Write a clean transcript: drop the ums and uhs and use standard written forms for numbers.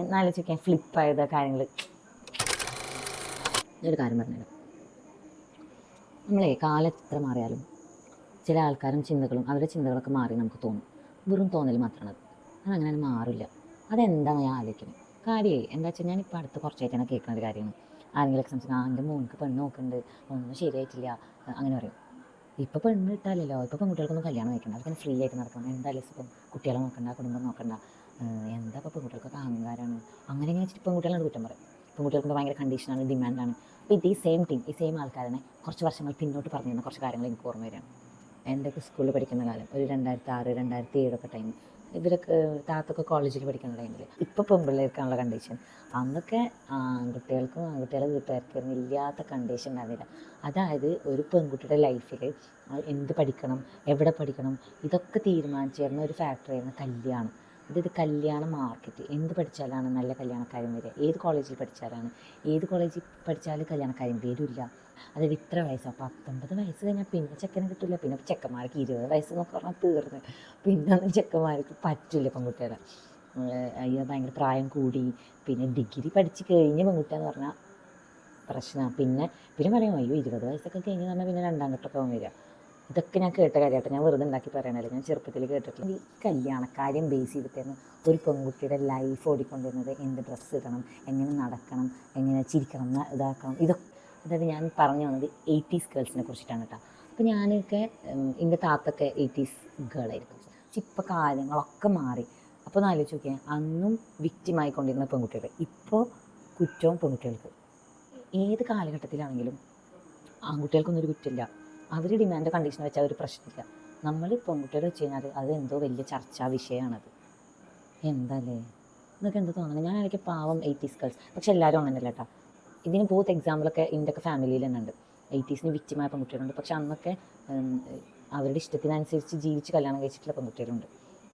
എന്നാലോചിക്കാൻ ഫ്ലിപ്പായത് കാര്യങ്ങൾ. ഒരു കാര്യം പറഞ്ഞുതരാം. നമ്മളെ കാലം എത്ര മാറിയാലും ചില ആൾക്കാരും ചിന്തകളും അവരുടെ ചിന്തകളൊക്കെ മാറി നമുക്ക് തോന്നും. വെറും തോന്നൽ മാത്രമാണത്. അതങ്ങനെ മാറില്ല. അതെന്താണ് ഞാൻ ആലോചിക്കുന്നത്. കാര്യമായി എന്താ വെച്ചാൽ ഞാനിപ്പോൾ അടുത്ത് കുറച്ചായിട്ടാണ് കേൾക്കുന്ന ഒരു കാര്യമാണ്. ആരെങ്കിലുമൊക്കെ സംസാരിക്കും, എൻ്റെ മോൾക്ക് പെണ്ണ് നോക്കുന്നുണ്ട്, ഒന്നും ശരിയായിട്ടില്ല, അങ്ങനെ പറയും. ഇപ്പോൾ പെണ്ണ് കിട്ടാലല്ലോ, ഇപ്പോൾ പെൺകുട്ടികൾക്കൊന്നും കല്യാണം കഴിക്കണ്ട, അവർക്കൊന്ന് ഫ്രീ ആയിട്ട് നടക്കണം. എന്തായാലും ഇപ്പം കുട്ടികളെ നോക്കണ്ട, കുടുംബം നോക്കണ്ട, എന്താ ഇപ്പോൾ പെൺകുട്ടികൾക്കൊക്കെ അഹങ്കാരമാണ്, അങ്ങനെ ഇങ്ങനെ വെച്ചിട്ട് പെൺകുട്ടികളോട് കുറ്റം പറയും. പെൺകുട്ടികൾക്ക് ഭയങ്കര കണ്ടീഷനാണ്, ഡിമാൻഡാണ്. അപ്പോൾ ഇത് ഈ സെയിം ആൾക്കാരനെ കുറച്ച് വർഷങ്ങൾ പിന്നോട്ട് പറഞ്ഞു തന്ന കുറച്ച് കാര്യങ്ങൾ എനിക്ക് ഓർമ്മ വരികയാണ്. എൻ്റെയൊക്കെ സ്കൂളിൽ പഠിക്കുന്ന കാലം, ഒരു 2006 2007 ടൈം, ഇവരൊക്കെ താത്തൊക്കെ കോളേജിൽ പഠിക്കുന്ന ടൈമിൽ ഇപ്പോൾ പെൺപിള്ളേർക്കാണുള്ള കണ്ടീഷൻ. അന്നൊക്കെ ആൺകുട്ടികൾക്കും ആൺകുട്ടികളുടെ വീട്ടുകാർക്കൊന്നും ഇല്ലാത്ത കണ്ടീഷൻ ഉണ്ടായിരുന്നില്ല. അതായത് ഒരു പെൺകുട്ടിയുടെ ലൈഫിൽ എന്ത് പഠിക്കണം, എവിടെ പഠിക്കണം, ഇതൊക്കെ തീരുമാനിച്ചു തരുന്ന ഒരു ഫാക്ടറിയായിരുന്നു കല്യാണം. അതായത് കല്യാണ മാർക്കറ്റ്. എന്ത് പഠിച്ചാലാണ് നല്ല കല്യാണക്കാരൻ വരിക, ഏത് കോളേജിൽ പഠിച്ചാൽ കല്യാണക്കാരൻ വരില്ല. അതായത് ഇത്ര വയസ്സാണ്, 19 വയസ്സ് കഴിഞ്ഞാൽ പിന്നെ ചെക്കനെ കിട്ടില്ല. പിന്നെ ചെക്കന്മാർക്ക് 20 വയസ്സെന്നൊക്കെ പറഞ്ഞാൽ തീർന്ന്. പിന്നെ ഒന്നും ചെക്കന്മാർക്ക് പറ്റില്ല പെൺകുട്ടികളെ. അയ്യോ ഭയങ്കര പ്രായം കൂടി. പിന്നെ ഡിഗ്രി പഠിച്ച് കഴിഞ്ഞ് പെൺകുട്ടിയെന്ന് പറഞ്ഞാൽ പ്രശ്നമാണ്. പിന്നെ പറയും അയ്യോ 20 വയസ്സൊക്കെ കഴിഞ്ഞ് പറഞ്ഞാൽ പിന്നെ രണ്ടാം ഘട്ടമൊക്കെ വരിക. ഇതൊക്കെ ഞാൻ കേട്ട കാര്യമായിട്ട്, ഞാൻ വെറുതെ ഉണ്ടാക്കി പറയണല്ലോ, ഞാൻ ചെറുപ്പത്തിൽ കേട്ടിട്ടില്ല. ഈ കല്യാണക്കാര്യം ബേസ് ചെയ്തിട്ടായിരുന്നു ഒരു പെൺകുട്ടിയുടെ ലൈഫ് ഓടിക്കൊണ്ടിരുന്നത്. എന്ത് ഡ്രസ്സ് ഇടണം, എങ്ങനെ നടക്കണം, എങ്ങനെ ചിരിക്കണം, ഇതാക്കണം, ഇതൊക്കെ. അതായത് ഞാൻ പറഞ്ഞു വന്നത് 80s ഗേൾസിനെ കുറിച്ചിട്ടാണ് കേട്ടോ. അപ്പോൾ ഞാനൊക്കെ എൻ്റെ താത്തൊക്കെ 80s ഗേളായിരിക്കും. പക്ഷെ ഇപ്പോൾ കാര്യങ്ങളൊക്കെ മാറി. അപ്പോൾ ഒന്ന് ആലോചിച്ച് നോക്കിയാൽ, അന്നും വിക്റ്റിമായിക്കൊണ്ടിരുന്ന പെൺകുട്ടികൾ, ഇപ്പോൾ കുറ്റവും പെൺകുട്ടികൾക്ക്. ഏത് കാലഘട്ടത്തിലാണെങ്കിലും ആൺകുട്ടികൾക്കൊന്നും ഒരു കുറ്റമില്ല. അവർ ഡിമാൻഡ് കണ്ടീഷൻ വെച്ചാൽ ഒരു പ്രശ്നമില്ല. നമ്മൾ പെൺകുട്ടികൾ വെച്ച് കഴിഞ്ഞാൽ അത് എന്തോ വലിയ ചർച്ചാ വിഷയമാണത്. എന്തല്ലേ ഇതൊക്കെ എന്താ തോന്നണം. ഞാൻ എനിക്ക് പാവം 80s ഗേൾസ്, പക്ഷെ എല്ലാവരും അങ്ങനെയല്ല കേട്ടോ. ഇതിന് ബോത്ത് എക്സാമ്പിളൊക്കെ എൻ്റെയൊക്കെ ഫാമിലിയിൽ തന്നെ ഉണ്ട്. 80s വിക്റ്റിമായ പെൺകുട്ടികളുണ്ട്, പക്ഷെ അന്നൊക്കെ അവരുടെ ഇഷ്ടത്തിനനുസരിച്ച് ജീവിച്ച് കല്യാണം കഴിച്ചിട്ടുള്ള പെൺകുട്ടികളുണ്ട്.